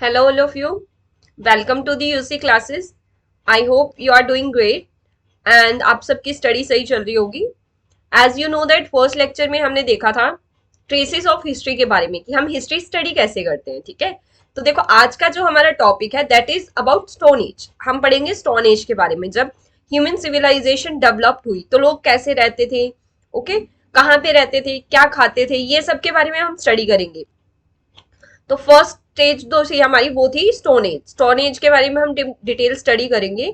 Hello, all of you. Welcome to the UC classes. I hope you are doing great and आप सबकी study सही चल रही होगी. As you know that first lecture में हमने देखा था ट्रेसेस ऑफ हिस्ट्री के बारे में कि हम हिस्ट्री स्टडी कैसे करते हैं. ठीक है, तो देखो आज का जो हमारा टॉपिक है that is about stone age. हम पढ़ेंगे स्टोन एज के बारे में. जब ह्यूमन सिविलाइजेशन डेवलप्ड हुई तो लोग कैसे रहते थे, ओके कहाँ पे रहते थे, क्या खाते थे, ये सब के बारे में हम स्टडी करेंगे. तो फर्स्ट स्टेज दो सी हमारी वो थी स्टोन एज. स्टोन एज के बारे में हम डिटेल स्टडी करेंगे.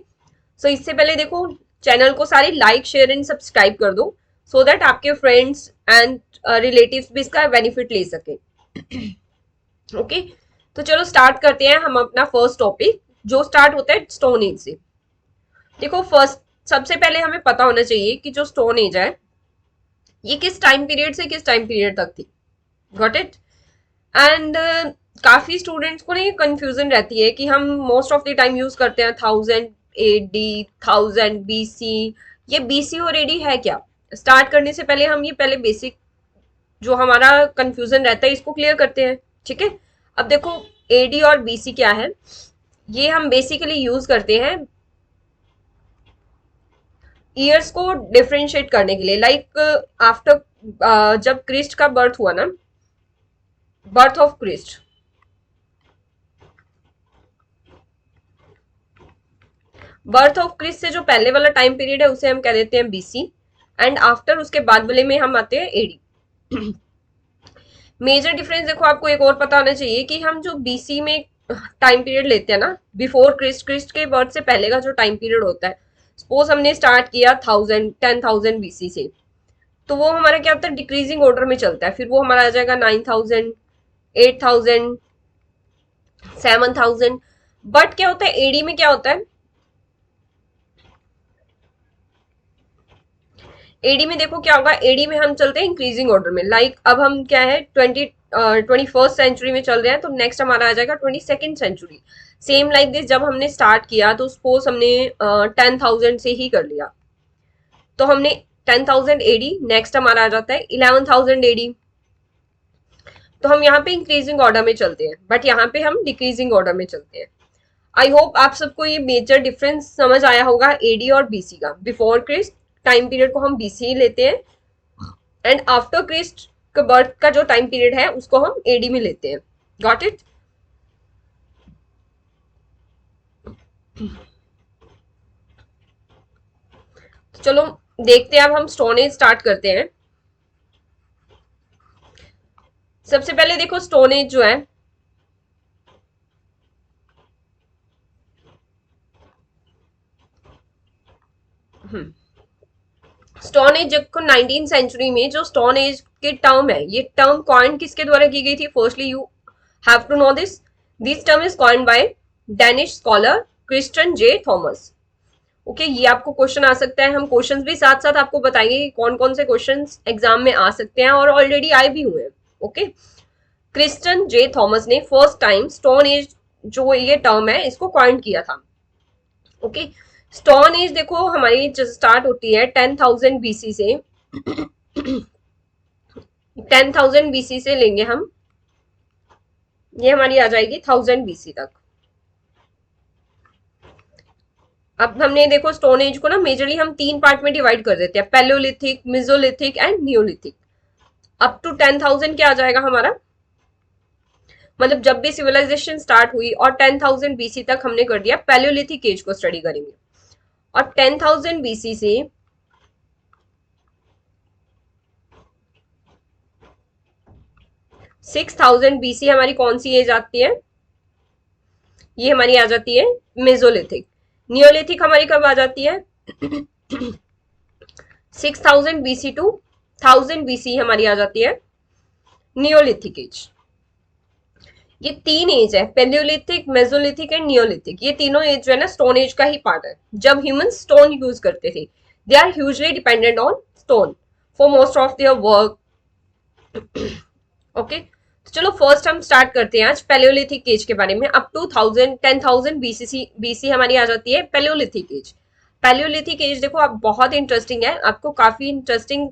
सो इससे पहले देखो चैनल को सारी लाइक शेयर एंड सब्सक्राइब कर दो सो दैट आपके फ्रेंड्स एंड रिलेटिव्स भी इसका बेनिफिट ले सके. ओके तो चलो स्टार्ट करते हैं हम अपना फर्स्ट टॉपिक जो स्टार्ट होता है स्टोन एज से. देखो फर्स्ट सबसे पहले हमें पता होना चाहिए कि जो स्टोन एज है ये किस टाइम पीरियड से किस टाइम पीरियड तक थी. Got it. एंड काफी स्टूडेंट्स को ना ये कंफ्यूजन रहती है कि हम most of the time use करते हैं 1000 AD, 1000 BC. ये BC और AD है क्या? स्टार्ट करने से पहले हम ये पहले बेसिक जो हमारा कंफ्यूजन रहता है इसको क्लियर करते हैं. ठीक है, अब देखो AD और BC क्या है. ये हम बेसिकली यूज करते हैं ईयर्स को डिफ्रेंशिएट करने के लिए. लाइक आफ्टर जब क्रिस्ट का बर्थ हुआ ना, birth of Christ, birth of Christ से जो पहले वाला टाइम पीरियड है उसे हम कह देते हैं BC एंड आफ्टर उसके बाद वाले में हम आते हैं AD. मेजर डिफरेंस देखो आपको एक और पता होना चाहिए कि हम जो BC में टाइम पीरियड लेते हैं ना, बिफोर क्रिस्ट, क्रिस्ट के बर्थ से पहले का जो टाइम पीरियड होता है, सपोज हमने स्टार्ट किया 10,000 BC से, तो वो हमारा क्या होता है डिक्रीजिंग ऑर्डर में चलता है. फिर वो हमारा आ जाएगा 9,000, 8,000, 7,000. बट क्या होता है AD में क्या होता है, एडी में देखो क्या होगा, एडी में हम चलते हैं इंक्रीजिंग ऑर्डर में. लाइक अब हम क्या है 21st सेंचुरी में चल रहे हैं तो नेक्स्ट हमारा आ जाएगा 22nd century. Same like this जब हमने स्टार्ट किया तो सपोज हमने 10,000 से ही कर लिया, तो हमने 10,000 AD, नेक्स्ट हमारा आ जाता है 11,000 AD. तो हम यहाँ पे इंक्रीजिंग ऑर्डर में चलते हैं बट यहाँ पे हम डिक्रीजिंग ऑर्डर में चलते हैं. आई होप आप सबको ये मेजर डिफरेंस समझ आया होगा एडी और बीसी का. बिफोर क्रिस्ट टाइम पीरियड को हम बीसी लेते हैं एंड आफ्टर क्रिस्ट का बर्थ का जो टाइम पीरियड है उसको हम एडी में लेते हैं. Got it. तो चलो देखते हैं, अब हम स्टोन एज स्टार्ट करते हैं. सबसे पहले देखो स्टोन एज जो है स्टोन एज को 19th सेंचुरी में जो स्टोन एज के टर्म है, ये टर्म कॉइन किसके द्वारा की गई थी? Firstly you have to know this. This term is coin by Danish scholar Christian J Thomsen. Okay ये आपको क्वेश्चन आ सकता है. हम क्वेश्चंस भी साथ साथ आपको बताएंगे कि कौन कौन से क्वेश्चंस एग्जाम में आ सकते हैं और ऑलरेडी आए भी हुए हैं. ओके क्रिस्टन जे थॉमस ने फर्स्ट टाइम स्टोन एज जो ये टर्म है इसको कॉइन किया था. ओके स्टोन एज देखो हमारी स्टार्ट होती है 10,000 BC से. 10,000 BC से लेंगे हम, ये हमारी आ जाएगी 1000 BC तक. अब हमने देखो स्टोन एज को ना मेजरली हम 3 पार्ट में डिवाइड कर देते हैं, Palaeolithic, Mesolithic and Neolithic. Up to 10,000 क्या आ जाएगा हमारा, मतलब जब भी सिविलाइजेशन स्टार्ट हुई और 10,000 BC तक हमने कर दिया पैलियोलिथिक एज को स्टडी करेंगे. और 10,000 BC से 6,000 BC हमारी कौन सी एज आती है? ये हमारी आ जाती है मेसोलिथिक. नियोलिथिक हमारी कब आ जाती है? 6,000 BC टू 1,000 BC हमारी आ जाती है नियोलिथिक एज. ये 3 एज है, पेलियोलिथिक, मेसोलिथिक एंड नियोलिथिक. ये तीनों एज जो है ना स्टोन एज का ही पार्ट है. जब ह्यूमन स्टोन यूज करते थे, they are hugely dependent on stone for most of their work. Okay तो चलो फर्स्ट हम स्टार्ट करते हैं आज पैलियोलिथिक एज के बारे में. अप टू 10,000 हमारी आ जाती है पैलियोलिथिक एज. पैलियोलिथिक एज देखो आप बहुत इंटरेस्टिंग है, आपको काफी इंटरेस्टिंग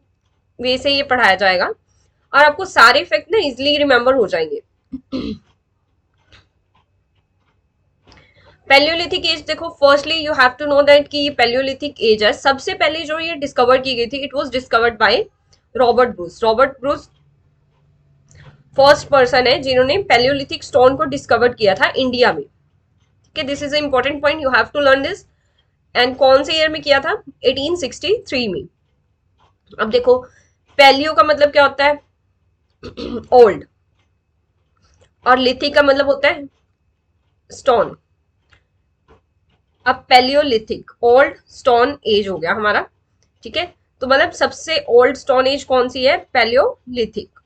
वे से ये पढ़ाया जाएगा और आपको सारे फैक्ट ना इजिली रिमेम्बर हो जाएंगे. पैलियोलिथिक एज देखो, firstly you have to know that कि ये पैलियोलिथिक एज है। सबसे पहले जो ये डिस्कवर की गई थी, it was discovered by Robert Bruce. Robert Bruce first person है जिन्होंने पैलियोलिथिक स्टोन को डिस्कवर किया था इंडिया में। ठीक है, this is a important point, you have to learn this. And कौन से ईयर में किया था? 1863 में। अब देखो, पैलियो का मतलब क्या होता है? ओल्ड। और लिथिक का मतलब होता है स्टोन। अब पैलियोलिथिक ओल्ड स्टोन एज हो गया हमारा। ठीक है, तो मतलब सबसे ओल्ड स्टोन एज कौन सी है? पैलियोलिथिक।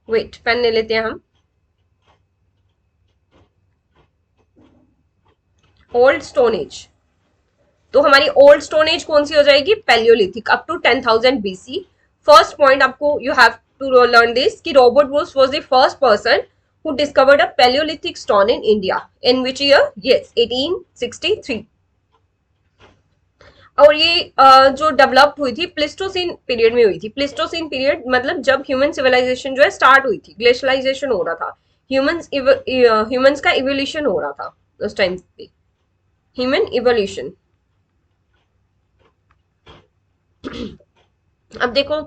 वेट, पेन ले लेते हैं हम। ओल्ड स्टोन एज, तो हमारी ओल्ड स्टोन एज कौन सी हो जाएगी? Palaeolithic, up to 10,000 BC। First point आपको you have to learn this कि Robert Bruce was the first person who discovered a palaeolithic stone in India. In which year? Yes, 1863। और ये जो develop हुई थी प्लिस्टोसिन पीरियड में हुई थी। प्लिस्टोसिन पीरियड मतलब जब ह्यूमन सिविलाइजेशन जो है स्टार्ट हुई थी, ग्लेशियलाइजेशन हो रहा था, ह्यूमंस का इवोल्यूशन हो रहा था उस टाइम पे, ह्यूमन इवोल्यूशन। अब देखो,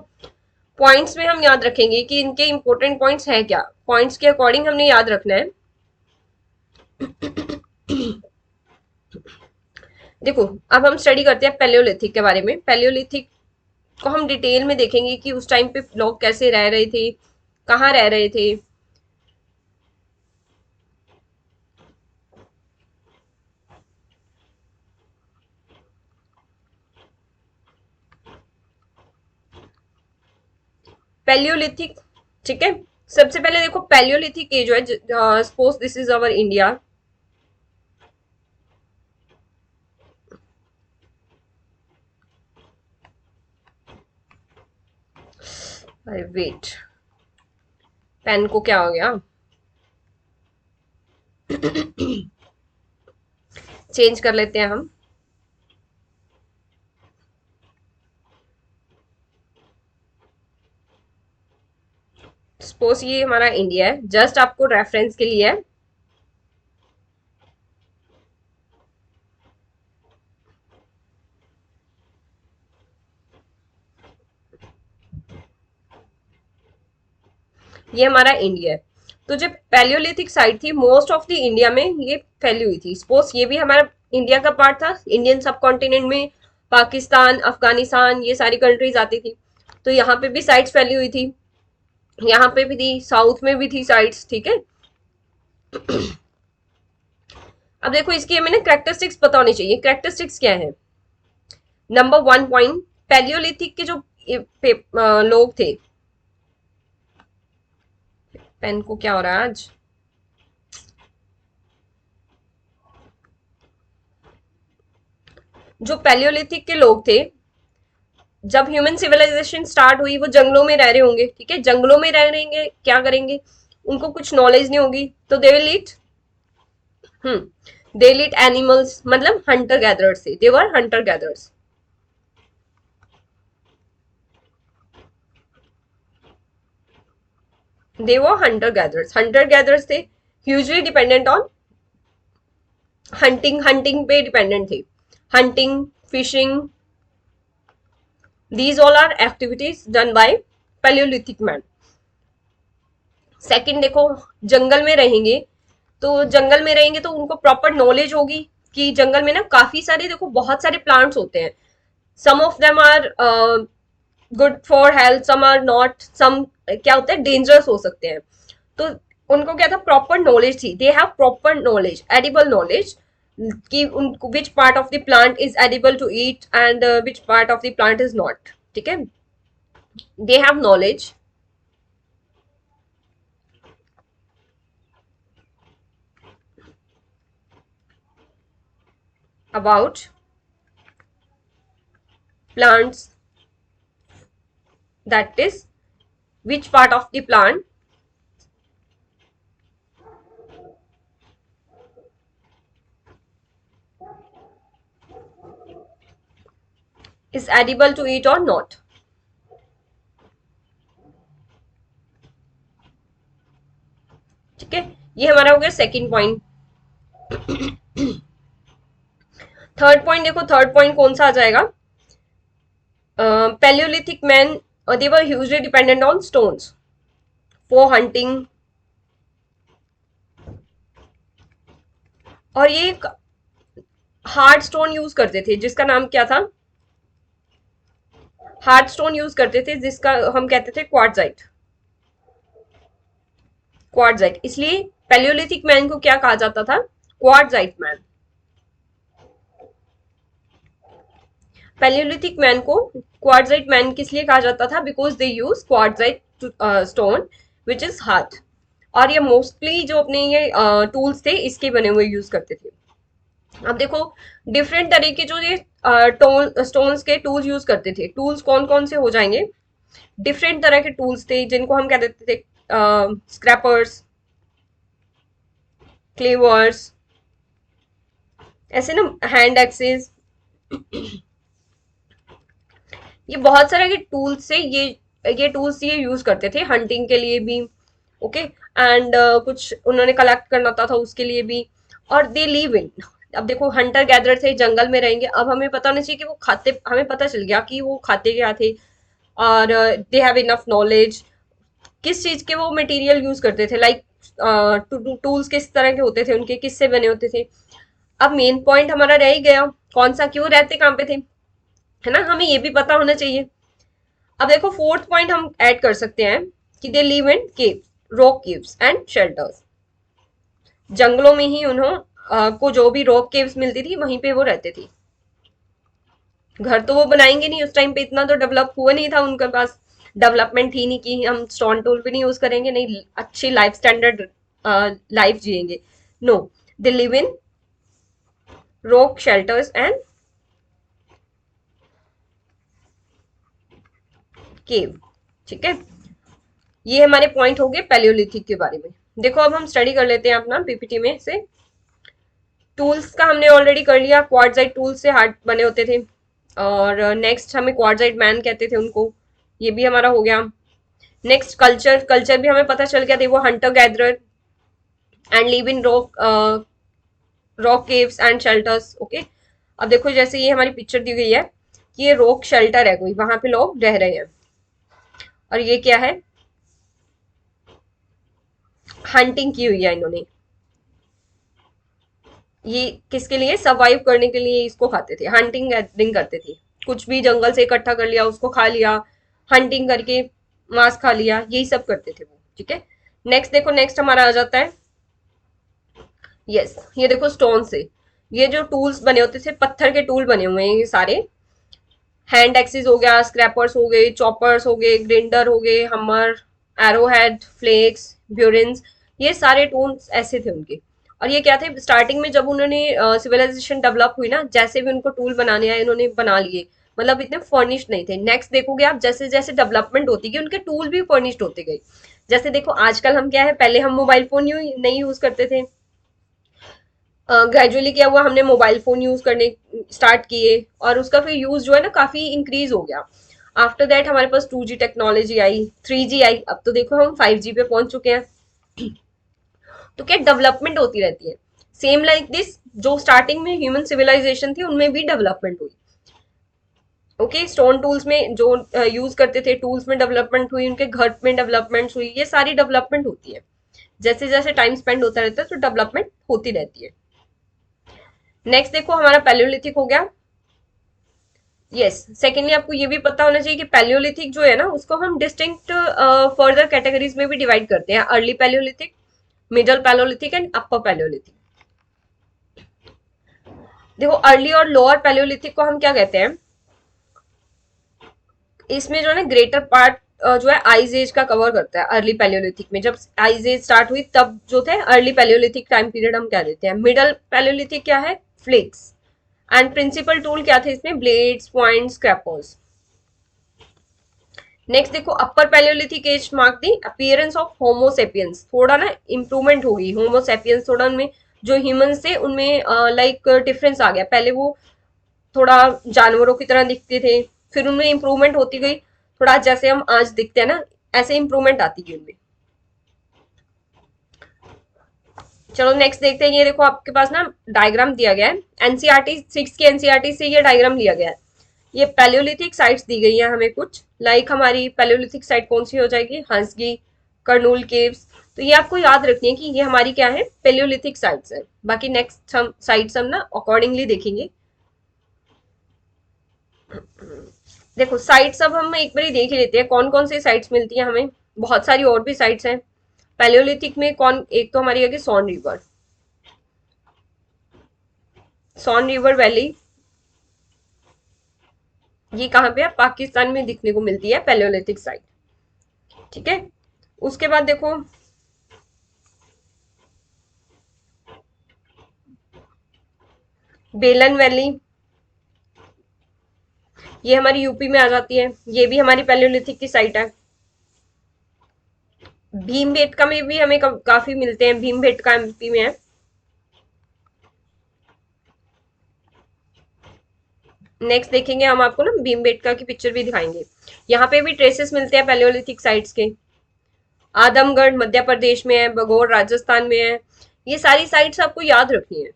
पॉइंट्स में हम याद रखेंगे कि इनके इंपॉर्टेंट पॉइंट्स हैं क्या। पॉइंट्स के अकॉर्डिंग हमने याद रखना है। देखो, अब हम स्टडी करते हैं पैलियोलिथिक के बारे में। पैलियोलिथिक को हम डिटेल में देखेंगे कि उस टाइम पे लोग कैसे रह रहे थे, कहाँ रह रहे थे। पैलियोलिथिक, ठीक है, सबसे पहले देखो पैलियोलिथिक एज जो है, suppose this is our India. अरे वेट, पेन को क्या हो गया? चेंज कर लेते हैं हम। सपोज ये हमारा इंडिया है, जस्ट आपको रेफरेंस के लिए है। ये हमारा इंडिया है। तो जब पैलियोलिथिक साइट थी, मोस्ट ऑफ द इंडिया में ये फैली हुई थी। सपोज ये भी हमारा इंडिया का पार्ट था। इंडियन सब कॉन्टिनेंट में पाकिस्तान, अफगानिस्तान, ये सारी कंट्रीज आती थी। तो यहाँ पे भी साइट्स फैली हुई थी, यहाँ पे भी थी, साउथ में भी थी साइट्स। ठीक है, अब देखो इसकी हमें ना करेक्टरिस्टिक्स पता होनी चाहिए। करेक्टरिस्टिक्स क्या है? नंबर वन पॉइंट, पैलियोलिथिक के जो लोग थे, पेन को क्या हो रहा है आज? जो पैलियोलिथिक के लोग थे, जब ह्यूमन सिविलाइजेशन स्टार्ट हुई, वो जंगलों में रह रहे होंगे। ठीक है, जंगलों में रह रहेंगे, क्या करेंगे? उनको कुछ नॉलेज नहीं होगी, तो they will eat, they will eat animals, मतलब हंटर गैदरर्स थे, दे वर हंटर गैदरर्स। दे वर हंटर गैदरर्स, हंटर गैदरर्स थे, hugely dependent on hunting, hunting पे डिपेंडेंट थे। Hunting, fishing, these all are activities done by paleolithic man। Second देखो, जंगल में रहेंगे, तो जंगल में रहेंगे तो उनको प्रॉपर नॉलेज होगी कि जंगल में ना काफी सारे, देखो बहुत सारे प्लांट्स होते हैं। Some of them are good for health, some are not, some क्या होता है, डेंजरस हो सकते हैं। तो उनको क्या था? प्रॉपर नॉलेज थी, they have proper knowledge, edible knowledge, कि उनको which part of the plant is edible to eat and which part of the plant is not. ठीक है, they have knowledge about plants, that is which part of the plant is edible to eat or not। ठीक है, ये हमारा हो गया second point. Third point देखो, third point कौन सा आ जाएगा? Palaeolithic man they were hugely dependent on stones for hunting, और ये हार्ड स्टोन यूज करते थे जिसका नाम क्या था? हार्ड स्टोन यूज करते थे जिसका हम कहते थे क्वार्टजाइट। क्वार्टजाइट, इसलिए पैलियोलिथिक मैन को क्या कहा जाता था? Quartzite man. पैलियोलिथिक मैन को क्वार्टजाइट मैन किस लिए कहा जाता था? Because they use quartzite stone which is hard. और ये मोस्टली जो अपने ये टूल्स थे इसके बने हुए यूज करते थे। अब देखो, डिफरेंट तरह के जो ये स्टोन्स के टूल्स यूज करते थे, टूल्स कौन कौन से हो जाएंगे? डिफरेंट तरह के टूल्स थे जिनको हम कह देते थे स्क्रैपर्स, क्लेवर्स, ऐसे ना, हैंड एक्सेस, ये बहुत सारे के टूल्स से ये टूल्स ये यूज करते थे हंटिंग के लिए भी। ओके, एंड कुछ उन्होंने कलेक्ट करना था उसके लिए भी। और दे लिव इन, अब देखो हंटर गैदरर थे, जंगल में रहेंगे। अब हमें पता होना चाहिए कि वो खाते, हमें पता चल गया कि वो खाते क्या थे, और दे हैव इनफ नॉलेज किस चीज के वो मटेरियल यूज करते थे, लाइक टूल्स किस तरह के होते थे उनके, किससे बने होते थे। अब मेन पॉइंट हमारा रह ही गया, कौन सा? क्यों रहते, कहाँ पे थे, है ना, हमें ये भी पता होना चाहिए। अब देखो फोर्थ पॉइंट हम ऐड कर सकते हैं कि दे live in cave, rock caves and shelters. जंगलों में ही को जो भी रॉक केव्स मिलती थी वहीं पे वो रहते थे। घर तो वो बनाएंगे नहीं, उस टाइम पे इतना तो डेवलप हुआ नहीं था उनके पास, डेवलपमेंट थी नहीं कि हम स्टोन टूल भी नहीं यूज करेंगे, नहीं अच्छी लाइफ स्टैंडर्ड लाइफ जिएंगे। No, they live in rock shelters and cave. ठीक है, ये हमारे पॉइंट हो गए पैलियोलिथिक के बारे में। देखो अब हम स्टडी कर लेते हैं अपना पीपीटी में से। टूल्स का हमने ऑलरेडी कर लिया, क्वार्टजाइट टूल्स से हार्ड बने होते थे, और नेक्स्ट हमें क्वार्टजाइट मैन कहते थे उनको, ये भी हमारा हो गया। नेक्स्ट कल्चर, कल्चर भी हमें पता चल गया, थे वो Hunter gatherer and live in rock, rock caves and shelters. Okay, अब देखो जैसे ये हमारी पिक्चर दी गई है कि ये रॉक शेल्टर है कोई, वहां पे लोग रह रहे हैं, और ये क्या है? हंटिंग की हुई है इन्होंने। ये किसके लिए? सर्वाइव करने के लिए इसको खाते थे, हंटिंग गैदरिंग करते थे, कुछ भी जंगल से इकट्ठा कर लिया उसको खा लिया, हंटिंग करके मांस खा लिया, यही सब करते थे वो। ठीक है, नेक्स्ट देखो, नेक्स्ट हमारा आ जाता है, यस, ये देखो स्टोन से ये जो टूल्स बने होते थे, पत्थर के टूल बने हुए हैं ये सारे। हैंड एक्सिस हो गया, स्क्रैपर्स हो गए, चॉपर्स हो गए, ग्राइंडर हो गए, हमर, एरोहेड, फ्लेक्स, ब्यूरिन्स, ये सारे टूल्स ऐसे थे उनके। और ये क्या थे? स्टार्टिंग में जब उन्होंने सिविलाइजेशन डेवलप हुई ना, जैसे भी उनको टूल बनाने आए उन्होंने बना लिए, मतलब इतने फर्निश्ड नहीं थे। नेक्स्ट देखोगे आप, जैसे जैसे डेवलपमेंट होती गई उनके टूल भी फर्निश्ड होते गए। जैसे देखो आजकल हम क्या है, पहले हम मोबाइल फोन नहीं यूज करते थे, ग्रेजुअली क्या हुआ, हमने मोबाइल फोन यूज करने स्टार्ट किए, और उसका फिर यूज जो है ना काफी इंक्रीज हो गया। आफ्टर दैट हमारे पास 2G टेक्नोलॉजी आई, 3G आई, अब तो देखो हम 5G पे पहुंच चुके हैं। तो क्या डेवलपमेंट होती रहती है, सेम लाइक दिस, जो स्टार्टिंग में ह्यूमन सिविलाइजेशन थी उनमें भी डेवलपमेंट हुई। ओके, स्टोन टूल्स में जो यूज करते थे, टूल्स में डेवलपमेंट हुई, उनके घर में डेवलपमेंट हुई, ये सारी डेवलपमेंट होती है। जैसे जैसे टाइम स्पेंड होता रहता है तो डेवलपमेंट होती रहती है। नेक्स्ट देखो हमारा पैलियोलिथिक हो गया। यस, सेकेंडली आपको ये भी पता होना चाहिए कि पैलियोलिथिक जो है ना उसको हम डिस्टिंक्ट फर्दर कैटेगरीज में भी डिवाइड करते हैं, early Palaeolithic, middle Palaeolithic and upper Palaeolithic. देखो अर्ली और लोअर पैलियोलिथिक को हम क्या कहते हैं? इसमें जो है ना ग्रेटर पार्ट जो है आइज एज का कवर करता है। अर्ली पैलियोलिथिक में जब आइज एज स्टार्ट हुई तब जो थे अर्ली पैलियोलिथिक टाइम पीरियड हम क्या देते हैं। मिडल पैलियोलिथिक क्या है? फ्लेक्स। एंड प्रिंसिपल टूल क्या थे इसमें? Blades, points, scrapers. नेक्स्ट देखो upper Palaeolithic age mark the appearance of homo sapiens, थोड़ा ना इंप्रूवमेंट हो गई होमोसेपियंस, थोड़ा उनमें जो ह्यूमंस थे उनमें लाइक डिफरेंस आ गया। पहले वो थोड़ा जानवरों की तरह दिखते थे, फिर उनमें इंप्रूवमेंट होती गई, थोड़ा जैसे हम आज दिखते हैं ना, ऐसे इंप्रूवमेंट आती गई उनमें। चलो नेक्स्ट देखते हैं। ये देखो आपके पास ना डायग्राम दिया गया है, एनसीईआरटी 6 के एनसीईआरटी से ये डायग्राम लिया गया है। ये पैलियोलिथिक साइट्स दी गई है हमें कुछ, लाइक हमारी पैलियोलिथिक साइट कौन सी हो जाएगी, हंसगी, कर्नूल केव्स। तो ये आपको याद रखनी है कि ये हमारी क्या है, पैलियोलिथिक साइट्स है। बाकी नेक्स्ट हम साइट्स हम ना अकॉर्डिंगली देखेंगे। देखो साइट्स अब हम एक बार ही देख लेते हैं कौन कौन सी साइट्स मिलती हैं हमें। बहुत सारी और भी साइट्स हैं पैलियोलिथिक में। कौन, एक तो हमारी है सोन रिवर, सोन रिवर वैली। ये कहाँ पे है, पाकिस्तान में दिखने को मिलती है पैलियोलिथिक साइट। ठीक है, उसके बाद देखो बेलन वैली, ये हमारी यूपी में आ जाती है। ये भी हमारी पैलियोलिथिक की साइट है। भीमबेटका में भी हमें काफी मिलते हैं, भीमबेटका एमपी में है। नेक्स्ट देखेंगे हम, आपको ना भीमबेटका की पिक्चर भी दिखाएंगे। यहाँ पे भी ट्रेसेस मिलते हैं पैलियोलिथिक साइट्स के। आदमगढ़ मध्य प्रदेश में है, बगौर राजस्थान में है। ये सारी साइट्स आपको याद रखनी है।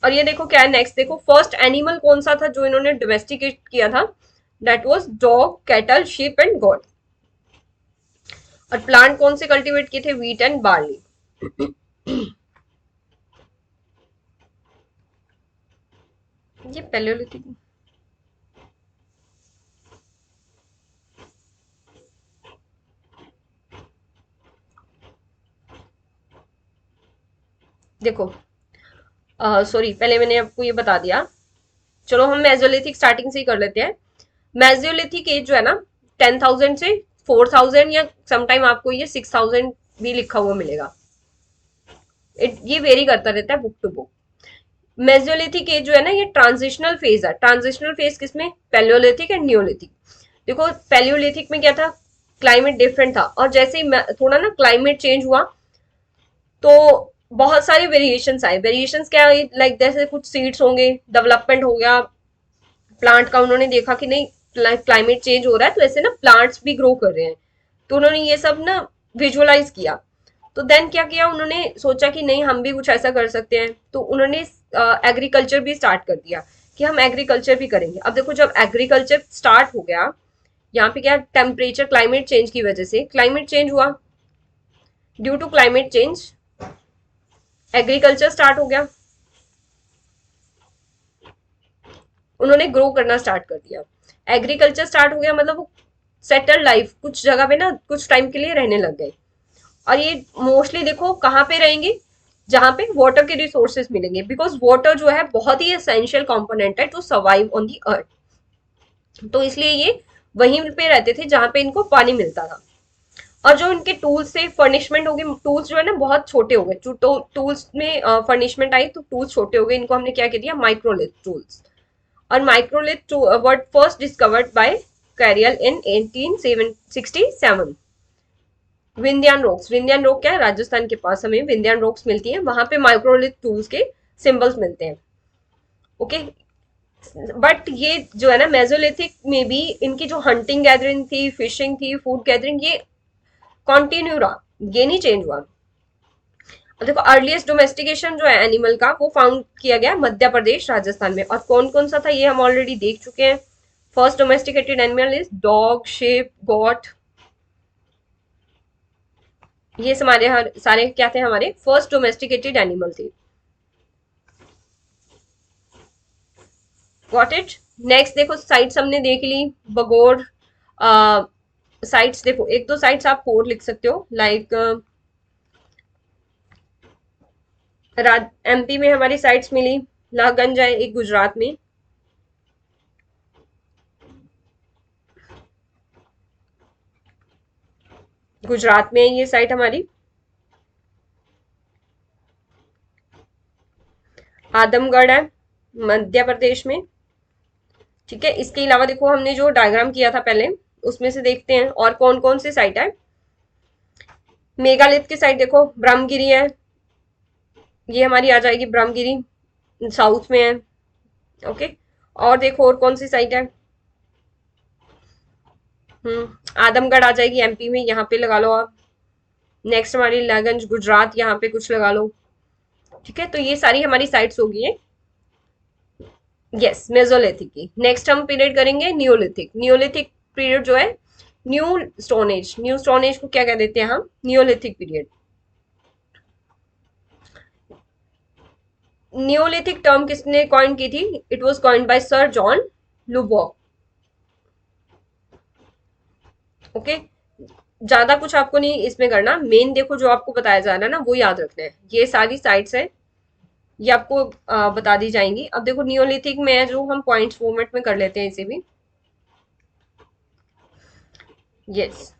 और ये देखो क्या है नेक्स्ट, देखो फर्स्ट एनिमल कौन सा था जो इन्होंने डोमेस्टिकेट किया था, that was dog, cattle, sheep and got. और प्लांट कौन से कल्टीवेट किए थे, व्हीट एंड बार्ली। ये पैलियोलिथिक, देखो सॉरी पहले मैंने आपको ये बता दिया। चलो हम मेसोलिथिक स्टार्टिंग से ही कर लेते हैं। मेसोलिथिक एज जो है ना 10,000 से 4,000 या समटाइम आपको ये 6,000 भी लिखा हुआ मिलेगा। ये वेरी करता रहता है book to book. Mesolithic age जो है ना ये ट्रांजिशनल फेज है। ट्रांजिशनल फेज किसमें, पैलियोलिथिक एंड नियोलिथिक। देखो पैलियोलिथिक में क्या था, क्लाइमेट डिफरेंट था, और जैसे ही थोड़ा ना क्लाइमेट चेंज हुआ तो बहुत सारे वेरिएशंस आए। वेरिएशंस क्या है, लाइक जैसे कुछ सीड्स होंगे, डेवलपमेंट हो गया प्लांट का। उन्होंने देखा कि नहीं क्लाइमेट चेंज हो रहा है तो ऐसे ना प्लांट्स भी ग्रो कर रहे हैं। तो उन्होंने ये सब ना विजुअलाइज किया। तो देन क्या किया, उन्होंने सोचा कि नहीं हम भी कुछ ऐसा कर सकते हैं। तो उन्होंने एग्रीकल्चर भी स्टार्ट कर दिया कि हम एग्रीकल्चर भी करेंगे। अब देखो जब एग्रीकल्चर स्टार्ट हो गया, यहाँ पे क्या टेम्परेचर क्लाइमेट चेंज की वजह से क्लाइमेट चेंज हुआ। Due to climate change agriculture start हो गया, उन्होंने ग्रो करना स्टार्ट कर दिया। एग्रीकल्चर स्टार्ट हो गया मतलब वो सेटल लाइफ कुछ जगह पे ना कुछ टाइम के लिए रहने लग गए। और ये मोस्टली देखो कहाँ पे रहेंगे, जहां पे वाटर के रिसोर्सेज मिलेंगे, बिकॉज वाटर जो है बहुत ही एसेंशियल कंपोनेंट है टू सर्वाइव ऑन दी अर्थ। तो इसलिए ये वहीं पे रहते थे जहां पे इनको पानी मिलता था। और जो इनके टूल्स से फर्निशमेंट हो गई, टूल्स जो है ना बहुत छोटे हो गए। टूल्स में फर्निशमेंट आई तो टूल्स छोटे हो गए, इनको हमने क्या कह दिया, माइक्रोलिथ टूल्स। और microlith word first discovered by carrier in 1867। Vindhyan rocks, Vindhyan रोक क्या है, राजस्थान के पास हमें विंध्यान रोक्स मिलती है, वहां पे माइक्रोलिथ टूल्स के सिंबल्स मिलते हैं। ओके, बट ये जो है ना मेसोलिथिक में भी इनकी जो हंटिंग गैदरिंग थी, फिशिंग थी, फूड गैदरिंग, ये कॉन्टिन्यू रहा, ये नहीं चेंज हुआ। देखो अर्लीस्ट डोमेस्टिकेशन जो है एनिमल का वो फाउंड किया गया मध्य प्रदेश राजस्थान में। और कौन कौन सा था ये हम ऑलरेडी देख चुके हैं। First domesticated animal is dog, shape, got. ये हमारे सारे क्या थे, हमारे फर्स्ट डोमेस्टिकेटेड एनिमल थे। Got it. नेक्स्ट देखो साइट्स हमने देख ली, बगोर साइट्स। देखो एक दो साइट्स आप कोड लिख सकते हो, लाइक एमपी में हमारी साइट्स मिली, लाहगंज है एक गुजरात में। गुजरात में है ये साइट हमारी। आदमगढ़ है मध्य प्रदेश में। ठीक है, इसके अलावा देखो हमने जो डायग्राम किया था पहले उसमें से देखते हैं और कौन कौन सी साइट है। मेघालय की साइड देखो ब्रह्मगिरी है, ये हमारी आ जाएगी ब्रह्मगिरी, साउथ में है। ओके, और देखो और कौन सी साइट है, आदमगढ़ आ जाएगी एमपी में, यहाँ पे लगा लो आप। नेक्स्ट हमारी लीलागंज गुजरात, यहाँ पे कुछ लगा लो। ठीक है, तो ये सारी हमारी साइट्स होगी है। यस, मेसोलिथिक की। नेक्स्ट हम पीरियड करेंगे नियोलिथिक। नियोलिथिक पीरियड जो है, new stone age, new stone age को क्या कह देते हैं हम, नियोलिथिक पीरियड। नियोलिथिक टर्म किसने कॉइन की थी? It was coined bye sir John Lubbock. Okay, ज्यादा कुछ आपको नहीं इसमें करना, मेन देखो जो आपको बताया जा रहा है ना वो याद रखना है। ये सारी साइट्स है, ये आपको बता दी जाएंगी। अब देखो नियोलिथिक में है जो, हम पॉइंट्स फॉर्मेट में कर लेते हैं इसे भी। यस,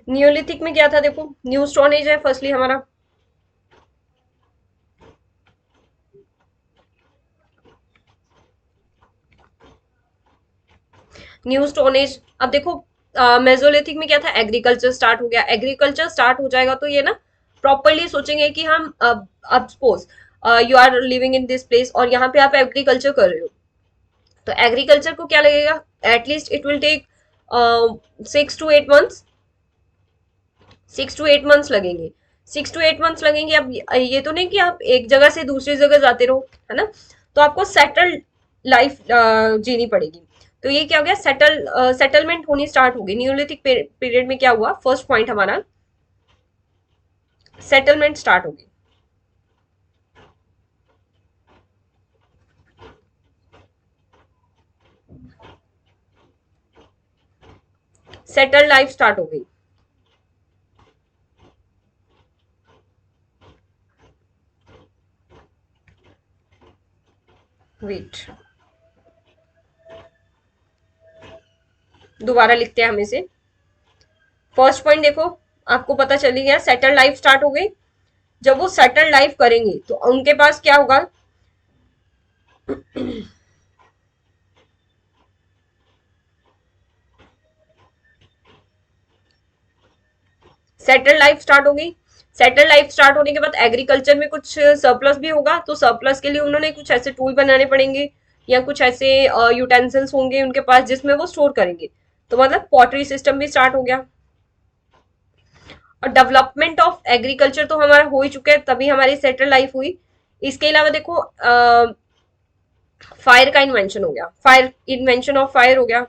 नियोलिथिक में क्या था देखो, न्यू स्टोन एज है फर्स्टली हमारा। New stone age. अब देखो मेसोलिथिक में क्या था, एग्रीकल्चर स्टार्ट हो गया। एग्रीकल्चर स्टार्ट हो जाएगा तो ये ना प्रॉपरली सोचेंगे कि हम अब suppose you are living in this place और यहाँ पे आप एग्रीकल्चर कर रहे हो, तो एग्रीकल्चर को क्या लगेगा, at least it will take 6 to 8 months। 6 to 8 months लगेंगे। 6 to 8 months लगेंगे। अब ये तो नहीं कि आप एक जगह से दूसरी जगह जाते रहो, है ना, तो आपको सेटल्ड लाइफ जीनी पड़ेगी। तो ये क्या हो गया, सेटलमेंट होनी स्टार्ट हो गई। न्यूलिथिक पीरियड में क्या हुआ, फर्स्ट पॉइंट हमारा, सेटलमेंट स्टार्ट हो गई। सेटल्ड लाइफ स्टार्ट हो गई। वेट, दोबारा लिखते हैं हम इसे। फर्स्ट पॉइंट देखो, आपको पता चली गया, सेटल्ड लाइफ स्टार्ट हो गई। जब वो सेटल्ड लाइफ करेंगे तो उनके पास क्या होगा, सेटल्ड लाइफ स्टार्ट हो गई। सेटल्ड लाइफ स्टार्ट होने के बाद एग्रीकल्चर में कुछ सरप्लस भी होगा, तो सरप्लस के लिए उन्होंने कुछ ऐसे टूल बनाने पड़ेंगे या कुछ ऐसे यूटेंसिल्स होंगे उनके पास जिसमें वो स्टोर करेंगे। तो मतलब पॉटरी सिस्टम भी स्टार्ट हो गया। और डेवलपमेंट ऑफ एग्रीकल्चर तो हमारा हो ही चुका है, तभी हमारी सेटल लाइफ हुई। इसके अलावा देखो फायर का इन्वेंशन हो गया, फायर, इन्वेंशन ऑफ फायर हो गया।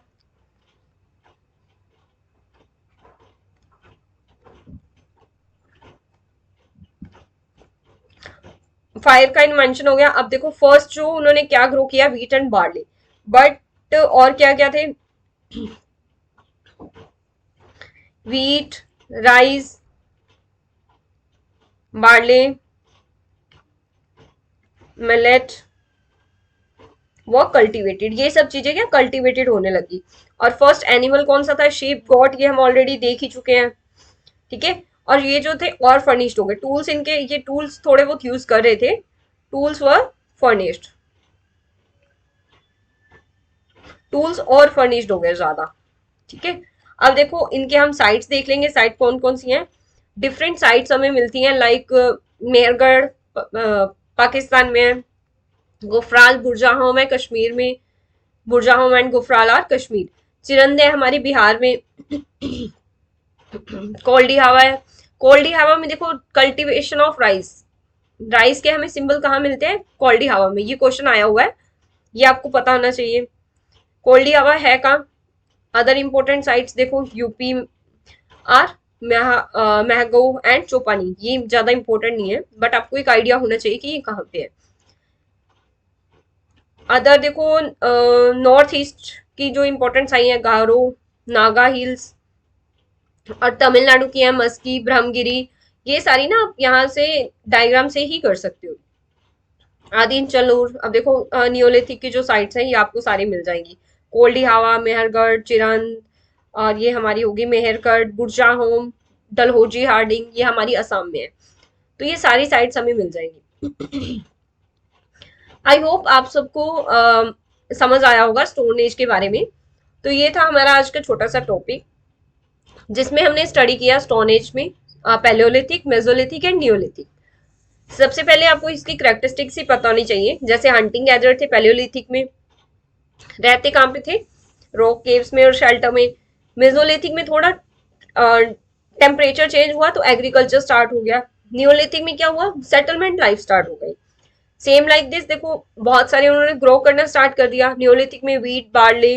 फायर का इन्वेंशन हो गया। अब देखो फर्स्ट जो उन्होंने क्या ग्रो किया, व्हीट एंड बार्ली। बट और क्या क्या थे, व्हीट, राइस, बार्ले, मिलेट, वो कल्टीवेटेड, ये सब चीजें क्या कल्टीवेटेड होने लगी। और फर्स्ट एनिमल कौन सा था, शीप, गॉट, ये हम ऑलरेडी देख ही चुके हैं। ठीक है, और ये जो थे और फर्निश्ड हो गए टूल्स, इनके ये टूल्स थोड़े बहुत यूज कर रहे थे, टूल्स वर फर्निश्ड, टूल्स और फर्निश्ड हो गए ज्यादा। ठीक है, अब देखो इनके हम साइट्स देख लेंगे, साइट कौन कौन सी हैं। डिफरेंट साइट्स हमें मिलती हैं, लाइक मेहरगढ़ पाकिस्तान में है, गुफराल बुरजाहोम है कश्मीर में, बुरजाहोम एंड गुफराल आर कश्मीर। चिरंद है हमारी बिहार में, कोल्डी हवा है। कोल्डी हवा में देखो कल्टीवेशन ऑफ राइस, राइस के हमें सिंबल कहाँ मिलते हैं, कोल्डी हवा में। ये क्वेश्चन आया हुआ है, ये आपको पता होना चाहिए। कोल्डी हवा है कहाँ, अदर इंपॉर्टेंट साइट्स देखो, यूपी आर महगो एंड चोपानी। ये ज्यादा इंपॉर्टेंट नहीं है, बट आपको एक आइडिया होना चाहिए कि ये कहाँ पे है। अदर देखो नॉर्थ ईस्ट की जो इंपॉर्टेंट साइट है, गारो, नागा हिल्स, और तमिलनाडु की है मस्की, ब्रह्मगिरी। ये सारी ना आप यहाँ से डायग्राम से ही कर सकते हो। आदिन चलूर। अब देखो नियोलिथिक की जो साइट्स हैं ये आपको सारी मिल जाएंगी, कोल्डी हवा, मेहरगढ़, चिरंद, और ये हमारी होगी मेहरगढ़, बुरजाहोम, डलहौजी हार्डिंग, ये हमारी असम में है। तो ये सारी साइट्स हमें मिल जाएंगी। आई होप आप सबको समझ आया होगा स्टोन एज के बारे में। तो ये था हमारा आज का छोटा सा टॉपिक, जिसमें हमने स्टडी किया स्टोन एज में पैलियोलिथिक, मेसोलिथिक एंड नियोलिथिक। सबसे पहले आपको इसकी कैरेक्टरिस्टिक्स ही पता होनी चाहिए। जैसे हंटिंग गैदर थे पैलियोलिथिक में, रहते कहाँ पे थे, रॉक केव्स में और शेल्टर में। मेसोलिथिक में थोड़ा टेम्परेचर चेंज हुआ तो एग्रीकल्चर स्टार्ट हो गया। नियोलिथिक में क्या हुआ, सेटलमेंट लाइफ स्टार्ट हो गई। सेम लाइक दिस देखो, बहुत सारे उन्होंने ग्रो करना स्टार्ट कर दिया। नियोलिथिक में वीट, बार्ली,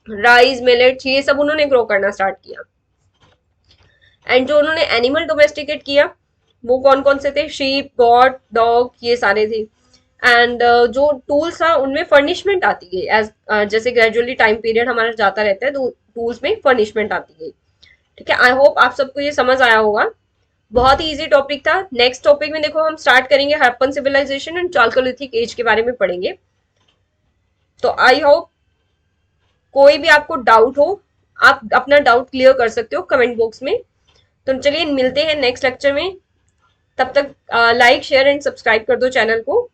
राइस, मिलेट, ये सब उन्होंने ग्रो करना स्टार्ट किया। एंड जो उन्होंने एनिमल डोमेस्टिकेट किया वो कौन कौन से थे, शीप, गॉट, डॉग, ये सारे थे। एंड जो टूल्स था उनमें फर्निशमेंट आती गई एज जैसे ग्रेजुअली टाइम पीरियड हमारा जाता रहता है तो टूल्स में फर्निशमेंट आती गई। ठीक है, आई होप आप सबको ये समझ आया होगा। बहुत ही इजी टॉपिक था। नेक्स्ट टॉपिक में देखो हम स्टार्ट करेंगे Harappan civilisation and Chalcolithic age के बारे में पढ़ेंगे। तो आई होप कोई भी आपको डाउट हो, आप अपना डाउट क्लियर कर सकते हो कमेंट बॉक्स में। तो चलिए मिलते हैं नेक्स्ट लेक्चर में। तब तक लाइक, शेयर एंड सब्सक्राइब कर दो चैनल को।